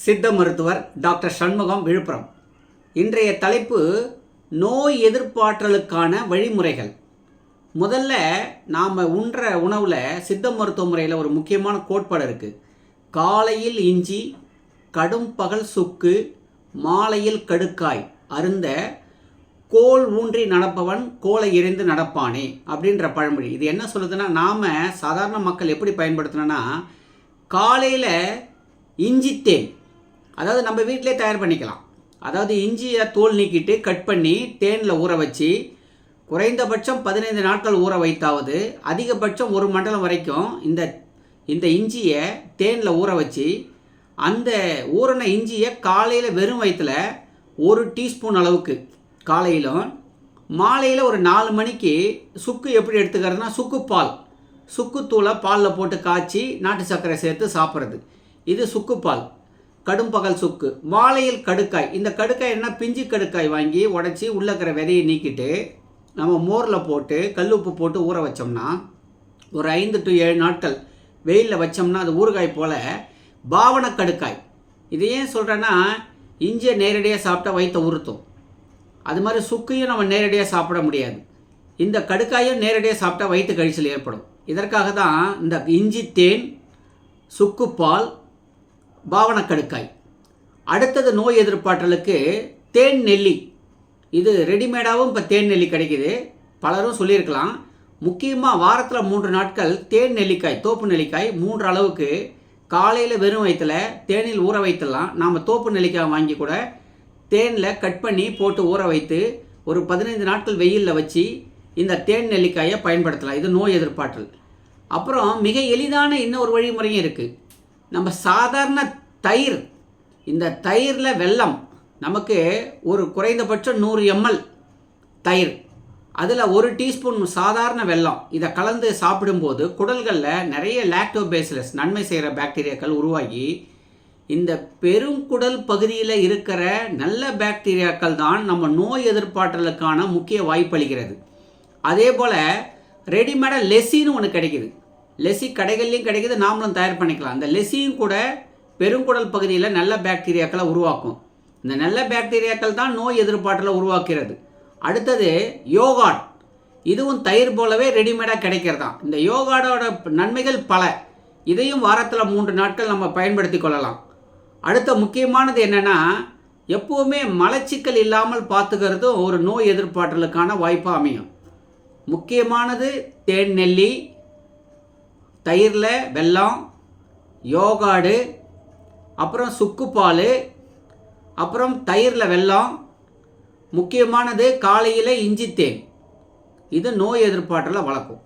சித்த மருத்துவர் டாக்டர் சண்முகம், விழுப்புரம். இன்றைய தலைப்பு நோய் எதிர்ப்பாற்றலுக்கான வழிமுறைகள். முதல்ல நாம் உண்ற உணவில் சித்த மருத்துவ முறையில் ஒரு முக்கியமான கோட்பாடு இருக்குது. காலையில் இஞ்சி, கடும் பகல் சுக்கு, மாலையில் கடுக்காய் அருந்த கோல் ஊன்றி நடப்பவன் கோலை எறிந்து நடப்பானே அப்படின்ற பழமொழி. இது என்ன சொல்லுதுன்னா, நாம் சாதாரண மக்கள் எப்படி பயன்படுத்தணும்னா, காலையில் இஞ்சி தேன், அதாவது நம்ம வீட்டிலே தயார் பண்ணிக்கலாம். அதாவது இஞ்சியை தோல் நீக்கிட்டு கட் பண்ணி தேனில் ஊற வச்சு குறைந்தபட்சம் 15 நாட்கள் ஊற வைத்தாவது, அதிகபட்சம் 1 மண்டலம் வரைக்கும் இந்த இஞ்சியை தேனில் ஊற வச்சு அந்த ஊறின இஞ்சியை காலையில் வெறும் வயிற்றில் 1 டீஸ்பூன் அளவுக்கு காலையிலும், மாலையில் ஒரு 4 மணிக்கு சுக்கு எப்படி எடுத்துக்கிறதுனா, சுக்குப்பால், சுக்குத்தூளை பாலில் போட்டு காய்ச்சி நாட்டு சர்க்கரை சேர்த்து சாப்பிட்றது. இது சுக்குப்பால், கடும் பகல் சுக்கு. மாலையில் கடுக்காய். இந்த கடுக்காய் என்ன, பிஞ்சு கடுக்காய் வாங்கி உடச்சி உள்ளே இருக்கிற விதையை நீக்கிட்டு நம்ம மோரில் போட்டு கல்லுப்பு போட்டு ஊற வச்சோம்னா ஒரு 5 to 7 நாட்கள் வெயிலில் வச்சோம்னா அது ஊறுகாய் போல் பாவன கடுக்காய். இது ஏன் சொல்கிறேன்னா, இஞ்சியை நேரடியாக சாப்பிட்டா வயிற்றை உறுத்தும். அது மாதிரி சுக்கையும் நம்ம நேரடியாக சாப்பிட முடியாது. இந்த கடுக்காயும் நேரடியாக சாப்பிட்டா வயிற்று கழிச்சல் ஏற்படும். இதற்காக தான் இந்த இஞ்சி தேன், சுக்குப்பால், பாவன கடுக்காய். அடுத்தது நோய் எதிர்ப்பாற்றலுக்கு தேன் நெல்லி. இது ரெடிமேடாகவும் இப்போ தேன் நெல்லி கிடைக்கிது. பலரும் சொல்லியிருக்கலாம். முக்கியமாக வாரத்தில் 3 நாட்கள் தேன் நெல்லிக்காய், தோப்பு நெல்லிக்காய் 3 அளவுக்கு காலையில் வெறும் வயிற்றில் தேனில் ஊற வைத்துடலாம். நாம் தோப்பு நெல்லிக்காய் வாங்கி கூட தேனில் கட் பண்ணி போட்டு ஊற வைத்து ஒரு 15 நாட்கள் வெயிலில் வச்சு இந்த தேன் நெல்லிக்காயை பயன்படுத்தலாம். இது நோய் எதிர்ப்பாற்றல். அப்புறம் மிக எளிதான இன்னொரு வழிமுறையும் இருக்குது. நம்ம சாதாரண தயிர், இந்த தயிரில் வெல்லம், நமக்கு ஒரு குறைந்தபட்சம் 100 ml தயிர், அதில் 1 டீஸ்பூன் சாதாரண வெல்லம், இதை கலந்து சாப்பிடும்போது குடல்களில் நிறைய லாக்டோபேசிலஸ், நன்மை செய்கிற பாக்டீரியாக்கள் உருவாகி இந்த பெருங்குடல் பகுதியில் இருக்கிற நல்ல பாக்டீரியாக்கள் தான் நம்ம நோய் எதிர்ப்பாற்றலுக்கான முக்கிய வாய்ப்பளிக்கிறது. அதே போல் ரெடிமேடாக லெசின்னு ஒன்று கிடைக்கிது. லெசி கடைகள்லையும் கிடைக்கிது, நாமளும் தயார் பண்ணிக்கலாம். இந்த லெசியும் கூட பெருங்குடல் பகுதியில் நல்ல பாக்டீரியாக்களை உருவாக்கும். இந்த நல்ல பாக்டீரியாக்கள் தான் நோய் எதிர்ப்பாற்றலை உருவாக்கிறது. அடுத்தது யோகாட். இதுவும் தயிர் போலவே ரெடிமேடாக கிடைக்கிறதான். இந்த யோகாடோட நன்மைகள் பல. இதையும் வாரத்தில் 3 நாட்கள் நம்ம பயன்படுத்தி கொள்ளலாம். அடுத்த முக்கியமானது என்னென்னா, எப்போவுமே மலச்சிக்கல் இல்லாமல் பார்த்துக்கிறதும் ஒரு நோய் எதிர்ப்பாற்றலுக்கான வாய்ப்பாக அமையும். முக்கியமானது தேன் நெல்லி, தயிரில் வெல்லம், யோகாடு, அப்புறம் சுக்குப்பால், அப்புறம் தயிரில் வெல்லம், முக்கியமானது காலையில் இஞ்சி தேன். இது நோய் எதிர்ப்பாற்றலை வளர்க்கும்.